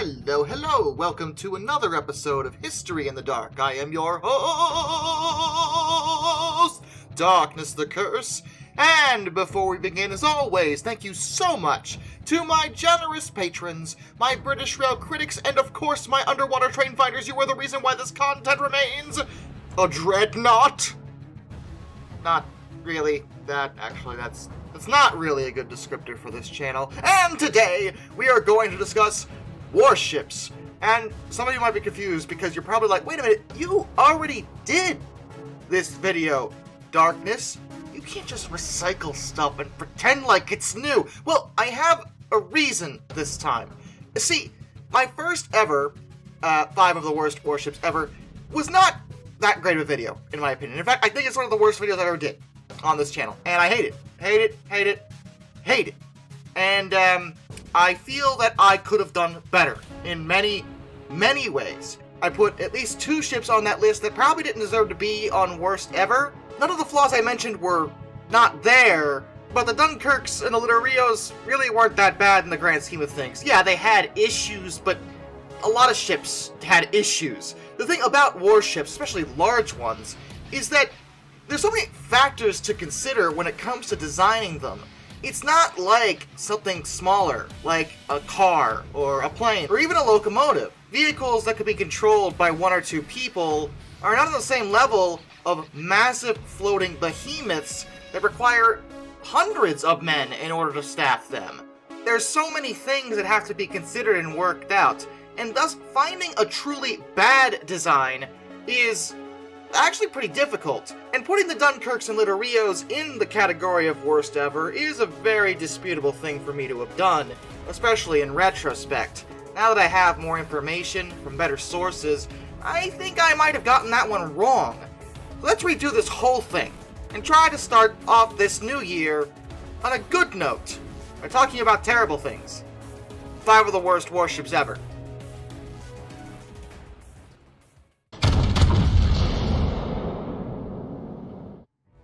Hello, welcome to another episode of History in the Dark. I am your host, Darkness the Curse. And before we begin, as always, thank you so much to my generous patrons, my British Rail critics, and of course my underwater train finders. You are the reason why this content remains a dreadnought. Not really. That's not really a good descriptor for this channel. And today, we are going to discuss warships. And some of you might be confused because you're probably like, wait a minute, you already did this video, Darkness. You can't just recycle stuff and pretend like it's new. Well, I have a reason this time. See, my first ever 5 of the worst warships ever was not that great of a video, in my opinion. In fact, I think it's one of the worst videos I ever did on this channel. And I hate it. Hate it, hate it, hate it. And I feel that I could have done better in many, many ways. I put at least 2 ships on that list that probably didn't deserve to be on worst ever. None of the flaws I mentioned were not there, but the Dunkirks and the Littorios really weren't that bad in the grand scheme of things. Yeah, they had issues, but a lot of ships had issues. The thing about warships, especially large ones, is that there's so many factors to consider when it comes to designing them. It's not like something smaller, like a car, or a plane, or even a locomotive. Vehicles that could be controlled by 1 or 2 people are not on the same level of massive floating behemoths that require hundreds of men in order to staff them. There's so many things that have to be considered and worked out, and thus finding a truly bad design is actually pretty difficult. And putting the Dunkirks and Littorios in the category of worst ever is a very disputable thing for me to have done, especially in retrospect. Now that I have more information from better sources, I think I might have gotten that one wrong. So let's redo this whole thing and try to start off this new year on a good note by talking about terrible things. 5 of the worst warships ever.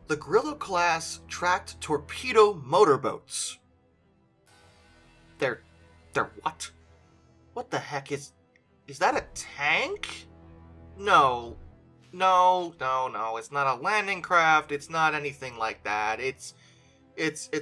The Grillo-class tracked torpedo motorboats. They're what? What the heck is that a tank? No, it's not a landing craft, it's not anything like that. It's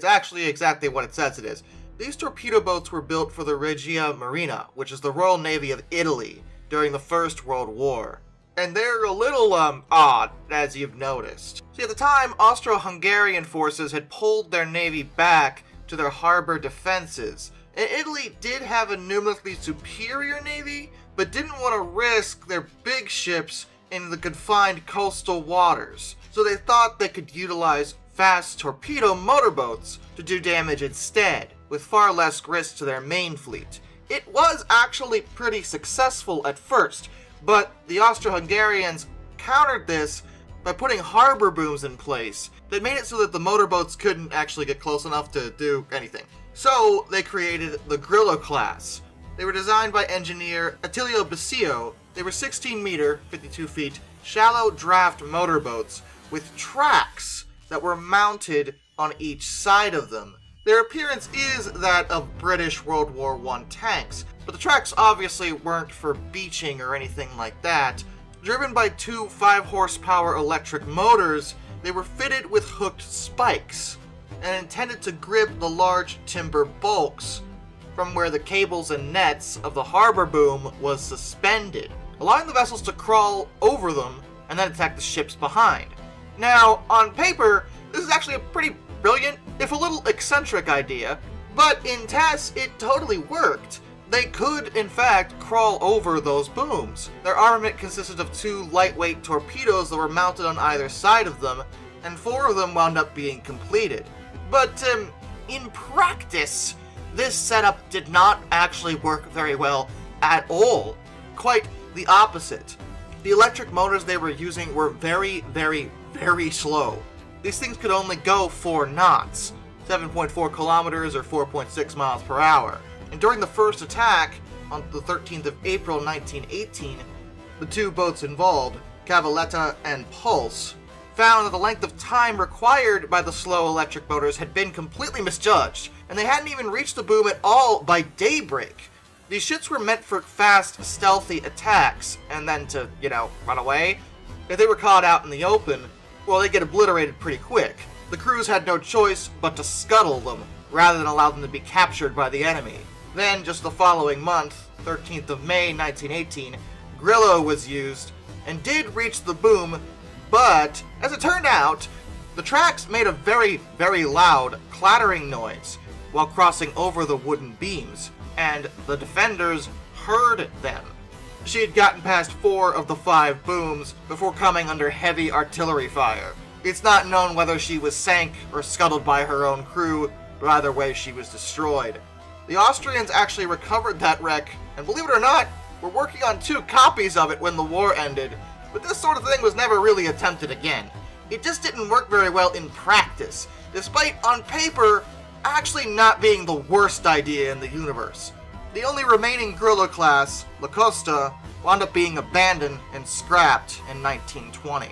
actually exactly what it says it is. These torpedo boats were built for the Regia Marina, which is the Royal Navy of Italy, during the First World War. And they're a little, odd, as you've noticed. See, at the time, Austro-Hungarian forces had pulled their navy back to their harbor defenses. And Italy did have a numerically superior navy, but didn't want to risk their big ships in the confined coastal waters. So they thought they could utilize fast torpedo motorboats to do damage instead, with far less risk to their main fleet. It was actually pretty successful at first, but the Austro-Hungarians countered this by putting harbor booms in place that made it so that the motorboats couldn't actually get close enough to do anything. So they created the Grillo class. They were designed by engineer Attilio Bisio. They were 16 meter, 52 feet, shallow draft motorboats with tracks that were mounted on each side of them. Their appearance is that of British World War I tanks, but the tracks obviously weren't for beaching or anything like that. Driven by 2 5-horsepower electric motors, they were fitted with hooked spikes and intended to grip the large timber bulks from where the cables and nets of the harbor boom was suspended, allowing the vessels to crawl over them and then attack the ships behind. Now, on paper, this is actually a pretty brilliant, if a little eccentric idea, but in tests it totally worked. They could, in fact, crawl over those booms. Their armament consisted of 2 lightweight torpedoes that were mounted on either side of them, and 4 of them wound up being completed. But, in practice, this setup did not actually work very well at all. Quite the opposite. The electric motors they were using were very, very, very slow. These things could only go 4 knots, 7.4 kilometers or 4.6 miles per hour. And during the first attack, on the 13th of April 1918, the 2 boats involved, Cavalletta and Pulse, found that the length of time required by the slow electric motors had been completely misjudged, and they hadn't even reached the boom at all by daybreak. These ships were meant for fast, stealthy attacks, and then to, run away. If they were caught out in the open, well, they'd get obliterated pretty quick. The crews had no choice but to scuttle them, rather than allow them to be captured by the enemy. Then, just the following month, 13th of May, 1918, Grillo was used, and did reach the boom, but, as it turned out, the tracks made a very, very loud, clattering noise while crossing over the wooden beams, and the defenders heard them. She had gotten past 4 of the 5 booms before coming under heavy artillery fire. It's not known whether she was sank or scuttled by her own crew, but either way she was destroyed. The Austrians actually recovered that wreck, and believe it or not, were working on 2 copies of it when the war ended, but this sort of thing was never really attempted again. It just didn't work very well in practice, despite, on paper, actually not being the worst idea in the universe. The only remaining Grillo class, La Costa, wound up being abandoned and scrapped in 1920.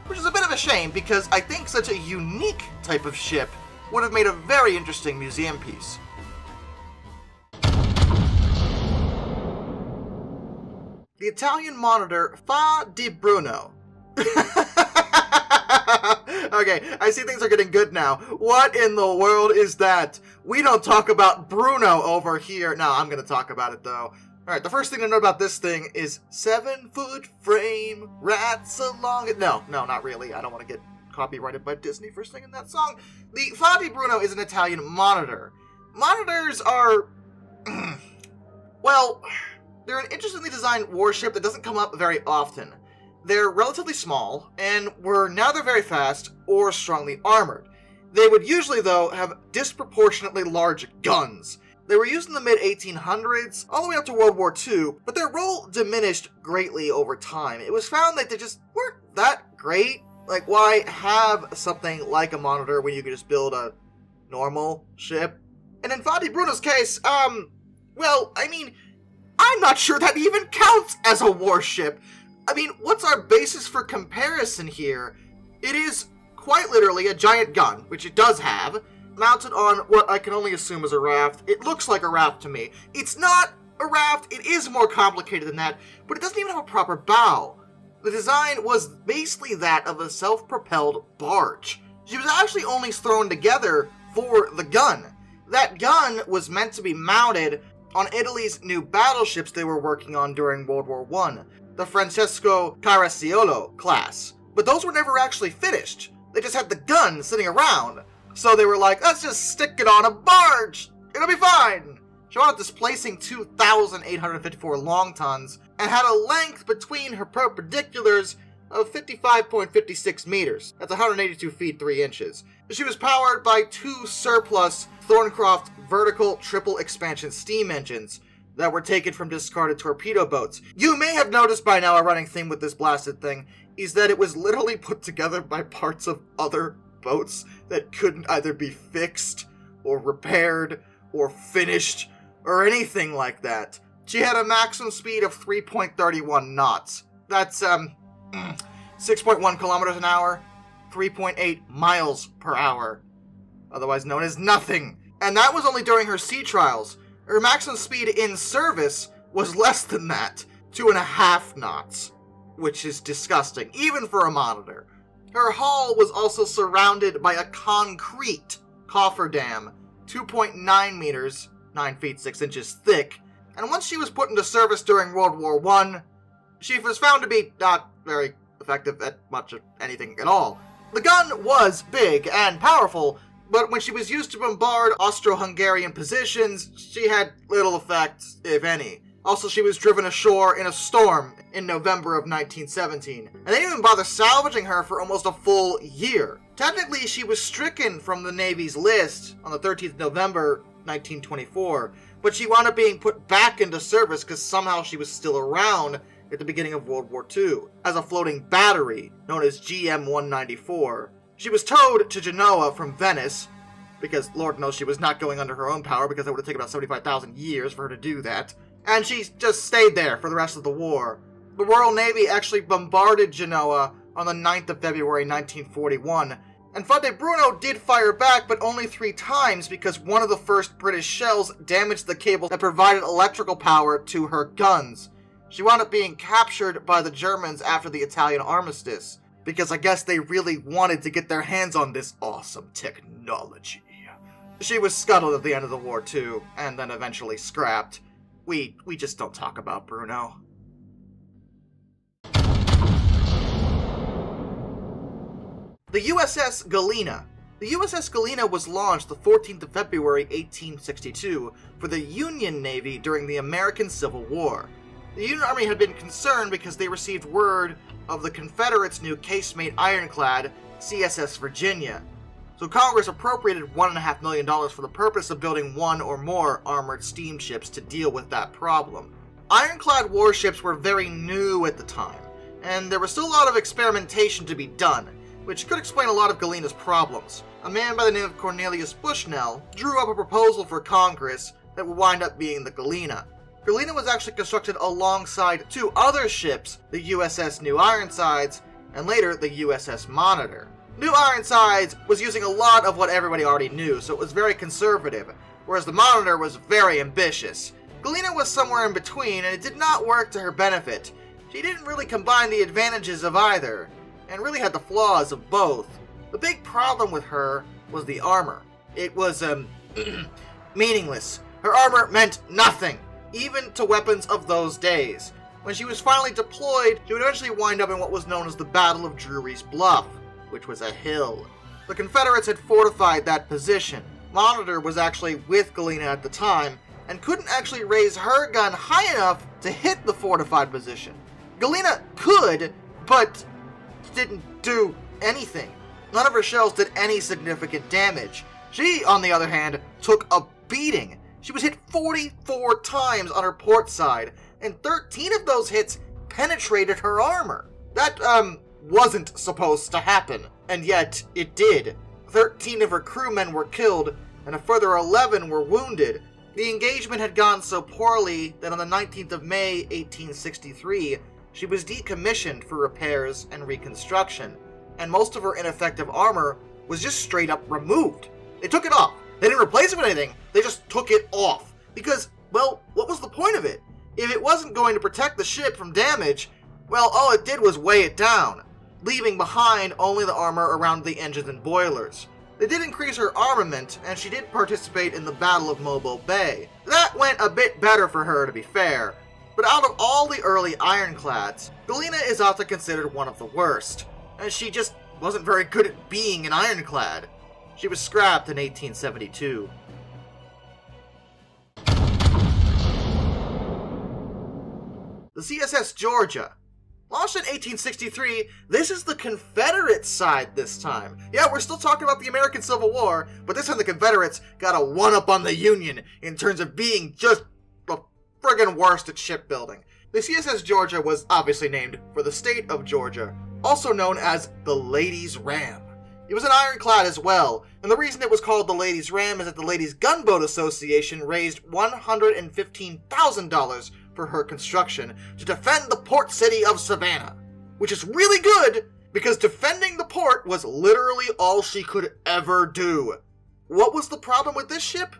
Which is a bit of a shame because I think such a unique type of ship would have made a very interesting museum piece. The Italian monitor Fa di Bruno. Okay, I see things are getting good now. What in the world is that? We don't talk about Bruno over here. No, I'm gonna talk about it though. Alright, the first thing to know about this thing is 7-foot frame, rats along it. No, not really. I don't want to get copyrighted by Disney for singing that song. The Fa di Bruno is an Italian monitor. Monitors are... well, they're an interestingly designed warship that doesn't come up very often. They're relatively small, and were neither very fast or strongly armored. They would usually, though, have disproportionately large guns. They were used in the mid-1800s, all the way up to World War II, but their role diminished greatly over time. It was found that they just weren't that great. Like, why have something like a monitor when you could just build a normal ship? And in Fa di Bruno's case, well, I mean, I'm not sure that even counts as a warship. I mean, what's our basis for comparison here? It is quite literally a giant gun, which it does have, mounted on what I can only assume is a raft. It looks like a raft to me. It's not a raft, it is more complicated than that, but it doesn't even have a proper bow. The design was basically that of a self-propelled barge. She was actually only thrown together for the gun. That gun was meant to be mounted on Italy's new battleships they were working on during World War I, the Francesco Caracciolo class. But those were never actually finished. They just had the gun sitting around. So they were like, let's just stick it on a barge. It'll be fine. She wound up displacing 2,854 long tons and had a length between her perpendiculars of 55.56 meters. That's 182 feet 3 inches. She was powered by 2 surplus Thorncroft vertical triple expansion steam engines that were taken from discarded torpedo boats. You may have noticed by now a running theme with this blasted thing is that it was literally put together by parts of other boats that couldn't either be fixed or repaired or finished or anything like that. She had a maximum speed of 3.31 knots. That's 6.1 kilometers an hour, 3.8 miles per hour, otherwise known as nothing. And that was only during her sea trials. Her maximum speed in service was less than that, 2.5 knots, which is disgusting, even for a monitor. Her hull was also surrounded by a concrete cofferdam, 2.9 meters, 9 feet 6 inches thick, and once she was put into service during World War I, she was found to be not very effective at much of anything at all. The gun was big and powerful, but when she was used to bombard Austro-Hungarian positions, she had little effect, if any. Also, she was driven ashore in a storm in November of 1917, and they didn't even bother salvaging her for almost a full year. Technically, she was stricken from the Navy's list on the 13th of November, 1924, but she wound up being put back into service because somehow she was still around at the beginning of World War II as a floating battery known as GM-194. She was towed to Genoa from Venice, because Lord knows she was not going under her own power because it would have taken about 75,000 years for her to do that. And she just stayed there for the rest of the war. The Royal Navy actually bombarded Genoa on the 9th of February 1941, And Fade Bruno did fire back, but only 3 times because one of the first British shells damaged the cable that provided electrical power to her guns. She wound up being captured by the Germans after the Italian armistice, because I guess they really wanted to get their hands on this awesome technology. She was scuttled at the end of the war too, and then eventually scrapped. We just don't talk about Bruno. The USS Galena. The USS Galena was launched the 14th of February 1862 for the Union Navy during the American Civil War. The Union Army had been concerned because they received word of the Confederates' new casemate ironclad, CSS Virginia. So Congress appropriated $1.5 million for the purpose of building 1 or more armored steamships to deal with that problem. Ironclad warships were very new at the time, and there was still a lot of experimentation to be done, which could explain a lot of Galena's problems. A man by the name of Cornelius Bushnell drew up a proposal for Congress that would wind up being the Galena. Galena was actually constructed alongside 2 other ships, the USS New Ironsides, and later the USS Monitor. New Ironsides was using a lot of what everybody already knew, so it was very conservative, whereas the Monitor was very ambitious. Galena was somewhere in between, and it did not work to her benefit. She didn't really combine the advantages of either, and really had the flaws of both. The big problem with her was the armor. It was, meaningless. Her armor meant nothing, even to weapons of those days. When she was finally deployed, she would eventually wind up in what was known as the Battle of Drury's Bluff, which was a hill. The Confederates had fortified that position. Monitor was actually with Galena at the time, and couldn't actually raise her gun high enough to hit the fortified position. Galena could, but didn't do anything. None of her shells did any significant damage. She, on the other hand, took a beating. She was hit 44 times on her port side, and 13 of those hits penetrated her armor. That, wasn't supposed to happen, and yet it did. 13 of her crewmen were killed, and a further 11 were wounded. The engagement had gone so poorly that on the 19th of May, 1863, she was decommissioned for repairs and reconstruction, and most of her ineffective armor was just straight up removed. They took it off. They didn't replace it with anything, they just took it off. Because, well, what was the point of it? If it wasn't going to protect the ship from damage, well, all it did was weigh it down, leaving behind only the armor around the engines and boilers. They did increase her armament, and she did participate in the Battle of Mobile Bay. That went a bit better for her, to be fair. But out of all the early ironclads, Galena is often considered one of the worst, and she just wasn't very good at being an ironclad. She was scrapped in 1872. The CSS Georgia. Launched in 1863, this is the Confederate side this time. Yeah, we're still talking about the American Civil War, but this time the Confederates got a one-up on the Union in terms of being just the friggin' worst at shipbuilding. The CSS Georgia was obviously named for the state of Georgia, also known as the Ladies' Ram. It was an ironclad as well, and the reason it was called the Ladies' Ram is that the Ladies' Gunboat Association raised $115,000 for her construction to defend the port city of Savannah, which is really good because defending the port was literally all she could ever do. What was the problem with this ship?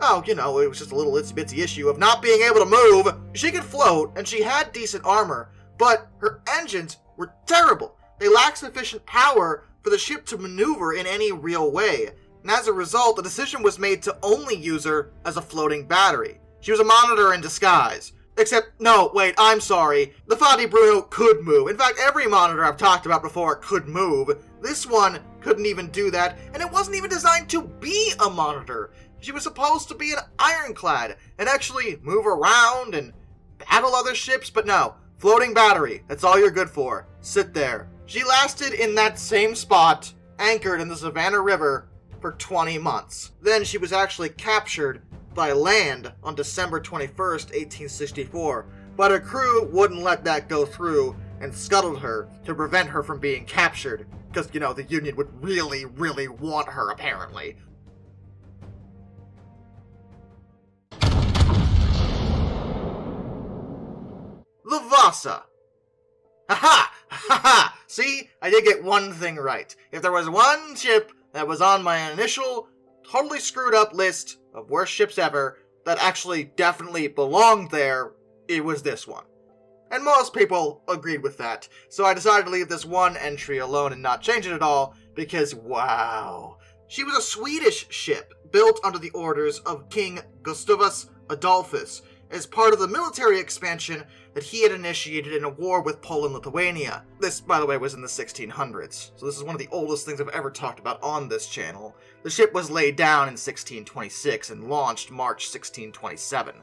Oh, you know, it was just a little itsy-bitsy issue of not being able to move. She could float, and she had decent armor, but her engines were terrible. They lacked sufficient power for the ship to maneuver in any real way, and as a result, the decision was made to only use her as a floating battery. She was a monitor in disguise. Except, no, wait, I'm sorry. The Fade Bruno could move. In fact, every monitor I've talked about before could move. This one couldn't even do that, and it wasn't even designed to be a monitor. She was supposed to be an ironclad and actually move around and battle other ships, but no. Floating battery, that's all you're good for. Sit there. She lasted in that same spot, anchored in the Savannah River, for 20 months. Then she was actually captured by land on December 21st, 1864, but her crew wouldn't let that go through and scuttled her to prevent her from being captured, because, you know, the Union would really, really want her, apparently. The Vasa. Aha! Ha! See, I did get one thing right. If there was one ship that was on my initial, totally screwed up list of worst ships ever that actually definitely belonged there, it was this one. And most people agreed with that, so I decided to leave this one entry alone and not change it at all, because wow. She was a Swedish ship built under the orders of King Gustavus Adolphus as part of the military expansion that he had initiated in a war with Poland-Lithuania. This, by the way, was in the 1600s, so this is one of the oldest things I've ever talked about on this channel. The ship was laid down in 1626 and launched March 1627.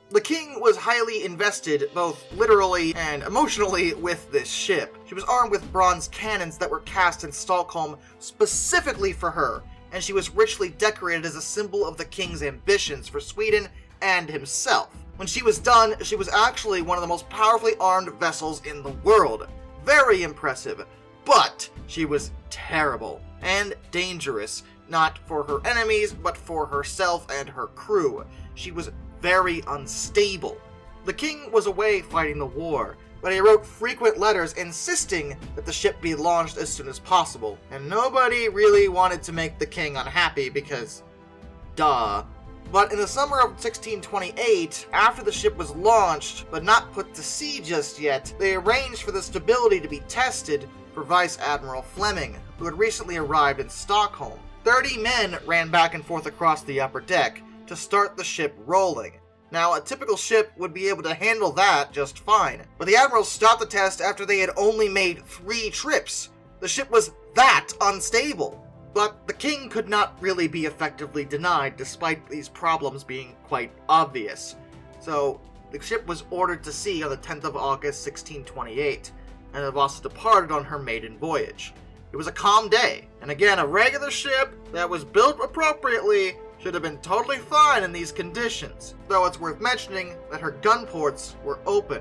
The king was highly invested, both literally and emotionally, with this ship. She was armed with bronze cannons that were cast in Stockholm specifically for her, and she was richly decorated as a symbol of the king's ambitions for Sweden and himself. When she was done, she was actually one of the most powerfully armed vessels in the world. Very impressive, but she was terrible and dangerous, not for her enemies, but for herself and her crew. She was very unstable. The king was away fighting the war, but he wrote frequent letters insisting that the ship be launched as soon as possible, and nobody really wanted to make the king unhappy because, duh. But in the summer of 1628, after the ship was launched, but not put to sea just yet, they arranged for the stability to be tested for Vice Admiral Fleming, who had recently arrived in Stockholm. 30 men ran back and forth across the upper deck to start the ship rolling. Now, a typical ship would be able to handle that just fine, but the admirals stopped the test after they had only made 3 trips. The ship was that unstable. But the king could not really be effectively denied, despite these problems being quite obvious. So, the ship was ordered to sea on the 10th of August, 1628, and the Vasa departed on her maiden voyage. It was a calm day, and again, a regular ship that was built appropriately should have been totally fine in these conditions, though it's worth mentioning that her gun ports were open.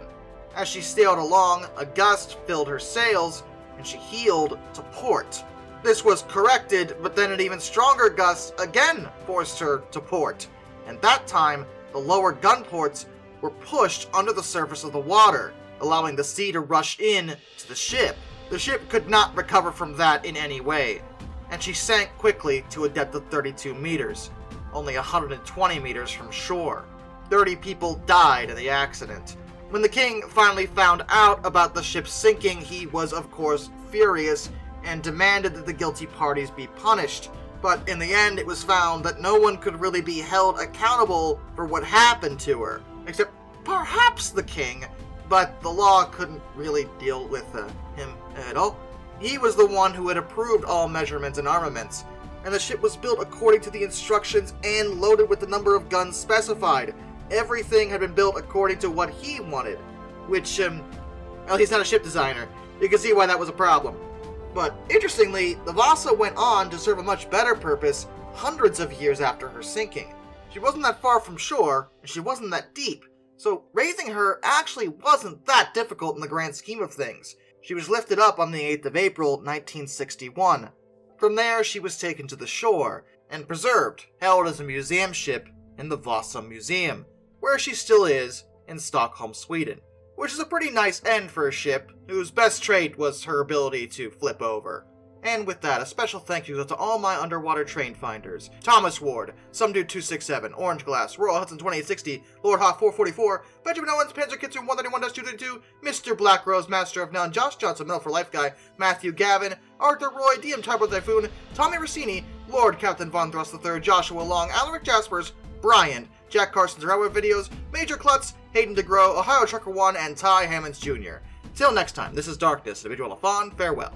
As she sailed along, a gust filled her sails, and she heeled to port. This was corrected, but then an even stronger gust again forced her to port, and that time, the lower gun ports were pushed under the surface of the water, allowing the sea to rush in to the ship. The ship could not recover from that in any way, and she sank quickly to a depth of 32 meters, only 120 meters from shore. 30 people died in the accident. When the king finally found out about the ship sinking, he was, of course, furious and demanded that the guilty parties be punished. But in the end, it was found that no one could really be held accountable for what happened to her, except perhaps the king, but the law couldn't really deal with him at all. He was the one who had approved all measurements and armaments, and the ship was built according to the instructions and loaded with the number of guns specified. Everything had been built according to what he wanted, which, well, he's not a ship designer. You can see why that was a problem. But interestingly, the Vasa went on to serve a much better purpose hundreds of years after her sinking. She wasn't that far from shore, and she wasn't that deep, so raising her actually wasn't that difficult in the grand scheme of things. She was lifted up on the 8th of April, 1961. From there, she was taken to the shore and preserved, held as a museum ship in the Vasa Museum, where she still is in Stockholm, Sweden. Which is a pretty nice end for a ship whose best trait was her ability to flip over. And with that, a special thank you to all my underwater train finders: Thomas Ward, Somedude267, Orange Glass, Royal Hudson 2860, Lord Hawk 444, Benjamin Owens, Panzer Kitsune 131-232, Mr. Black Rose, Master of None, Josh Johnson, Middle for Life Guy, Matthew Gavin, Arthur Roy, DM Typo Typhoon, Tommy Rossini, Lord Captain Von Thrust III, Joshua Long, Alaric Jaspers, Brian, Jack Carson's Railway Videos, Major Klutz, Hayden DeGrow, Ohio Trucker 1, and Ty Hammonds Jr. Till next time, this is Darkness, individual Lafon, farewell.